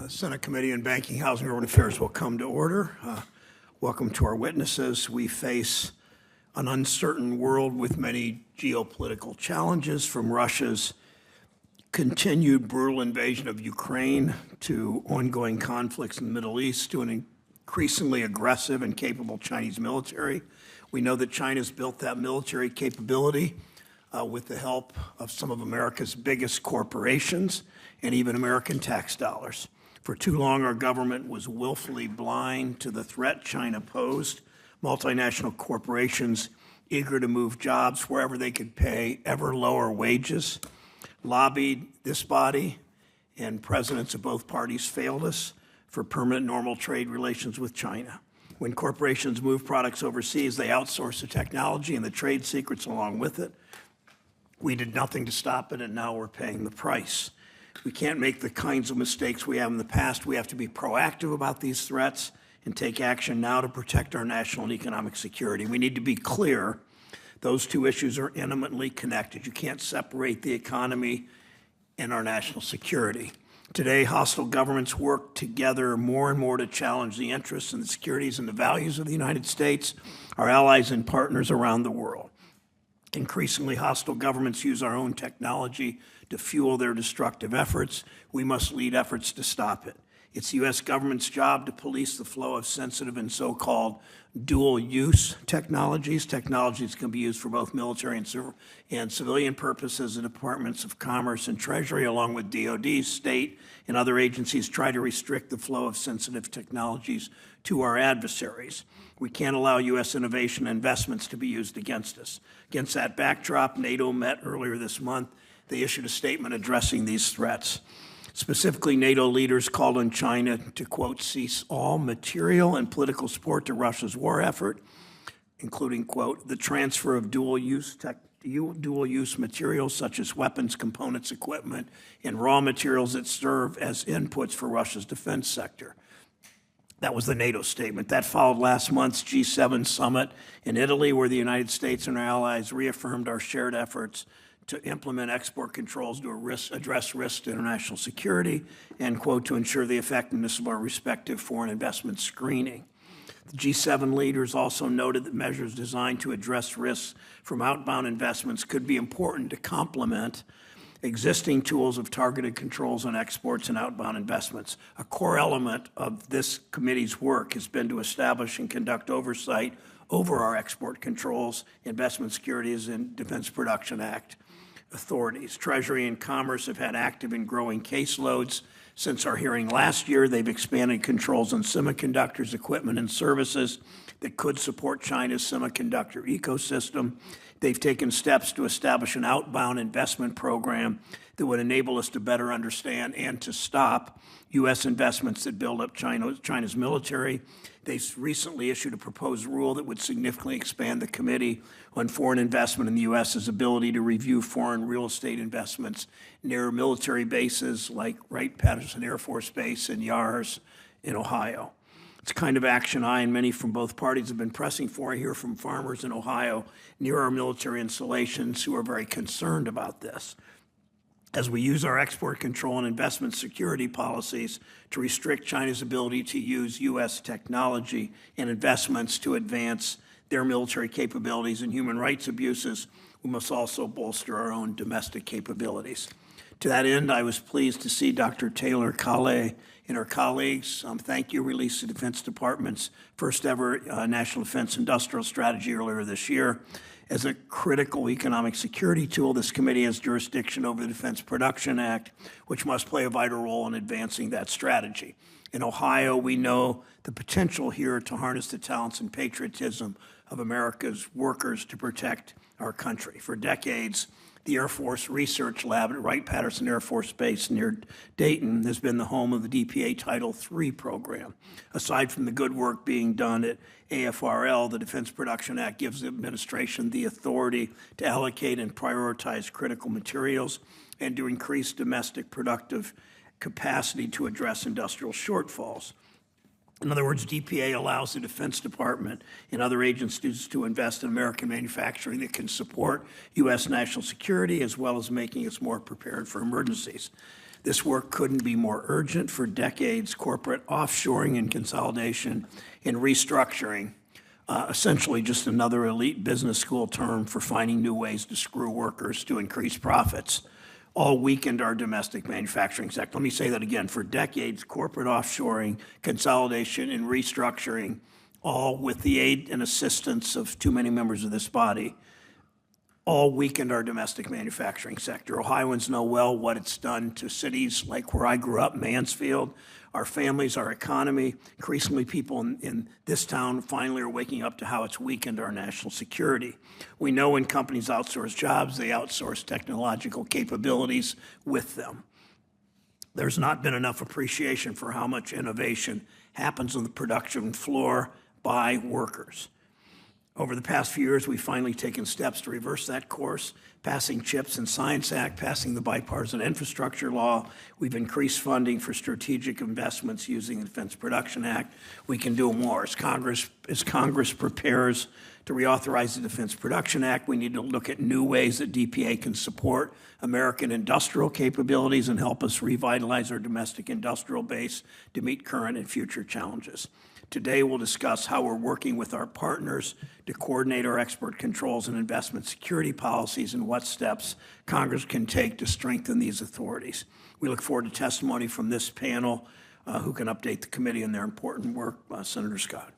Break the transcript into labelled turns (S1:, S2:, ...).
S1: Senate Committee on Banking, Housing, and Urban Affairs will come to order. Welcome to our witnesses. We face an uncertain world with many geopolitical challenges, from Russia's continued brutal invasion of Ukraine to ongoing conflicts in the Middle East to an increasingly aggressive and capable Chinese military. We know that China's built that military capability with the help of some of America's biggest corporations and even American tax dollars. For too long, our government was willfully blind to the threat China posed. Multinational corporations eager to move jobs wherever they could pay ever lower wages lobbied this body, and presidents of both parties failed us for permanent normal trade relations with China. When corporations move products overseas, they outsource the technology and the trade secrets along with it. We did nothing to stop it, and now we're paying the price. We can't make the kinds of mistakes we have in the past. We have to be proactive about these threats and take action now to protect our national and economic security. We need to be clear. Those two issues are intimately connected. You can't separate the economy and our national security. Today, hostile governments work together more and more to challenge the interests and the securities and the values of the United States, our allies and partners around the world. Increasingly, hostile governments use our own technology to fuel their destructive efforts. We must lead efforts to stop it. It's the U.S. government's job to police the flow of sensitive and so-called dual-use technologies. Technologies can be used for both military and civilian purposes. The Departments of Commerce and Treasury, along with DoD, state, and other agencies, try to restrict the flow of sensitive technologies to our adversaries. We can't allow U.S. innovation and investments to be used against us. Against that backdrop, NATO met earlier this month. They issued a statement addressing these threats. Specifically, NATO leaders called on China to, quote, cease all material and political support to Russia's war effort, including, quote, the transfer of dual-use materials such as weapons, components, equipment, and raw materials that serve as inputs for Russia's defense sector. That was the NATO statement. That followed last month's G7 summit in Italy, where the United States and our allies reaffirmed our shared efforts to implement export controls to address risks to international security and, quote, to ensure the effectiveness of our respective foreign investment screening. The G7 leaders also noted that measures designed to address risks from outbound investments could be important to complement existing tools of targeted controls on exports and outbound investments. A core element of this committee's work has been to establish and conduct oversight over our export controls, investment securities, and Defense Production Act authorities. Treasury and Commerce have had active and growing caseloads since our hearing last year. They've expanded controls on semiconductors, equipment, and services that could support China's semiconductor ecosystem. They've taken steps to establish an outbound investment program that would enable us to better understand and to stop U.S. investments that build up China's military. They recently issued a proposed rule that would significantly expand the Committee on Foreign Investment in the U.S.'s ability to review foreign real estate investments near military bases like Wright-Patterson Air Force Base and Yars in Ohio. It's the kind of action I and many from both parties have been pressing for. I hear from farmers in Ohio near our military installations who are very concerned about this. As we use our export control and investment security policies to restrict China's ability to use U.S. technology and investments to advance their military capabilities and human rights abuses, we must also bolster our own domestic capabilities. To that end, I was pleased to see Dr. Taylor Calais and her colleagues thank you release the Defense Department's first ever National Defense Industrial Strategy earlier this year. As a critical economic security tool, this committee has jurisdiction over the Defense Production Act, which must play a vital role in advancing that strategy. In Ohio, we know the potential here to harness the talents and patriotism of America's workers to protect our country. For decades, the Air Force Research Lab at Wright-Patterson Air Force Base near Dayton has been the home of the DPA Title III program. Aside from the good work being done at AFRL, the Defense Production Act gives the administration the authority to allocate and prioritize critical materials and to increase domestic productive capacity to address industrial shortfalls. In other words, DPA allows the Defense Department and other agencies to invest in American manufacturing that can support U.S. national security as well as making us more prepared for emergencies. This work couldn't be more urgent. For decades, corporate offshoring and consolidation and restructuring, essentially just another elite business school term for finding new ways to screw workers to increase profits, all weakened our domestic manufacturing sector. Let me say that again. For decades, corporate offshoring, consolidation, and restructuring, all with the aid and assistance of too many members of this body, all weakened our domestic manufacturing sector. Ohioans know well what it's done to cities like where I grew up, Mansfield, our families, our economy. Increasingly, people in this town finally are waking up to how it's weakened our national security. We know when companies outsource jobs, they outsource technological capabilities with them. There's not been enough appreciation for how much innovation happens on the production floor by workers. Over the past few years, we've finally taken steps to reverse that course, passing CHIPS and Science Act, passing the bipartisan infrastructure law. We've increased funding for strategic investments using the Defense Production Act. We can do more. As Congress prepares to reauthorize the Defense Production Act, we need to look at new ways that DPA can support American industrial capabilities and help us revitalize our domestic industrial base to meet current and future challenges. Today, we'll discuss how we're working with our partners to coordinate our export controls and investment security policies and what steps Congress can take to strengthen these authorities. We look forward to testimony from this panel who can update the committee on their important work. Senator Scott.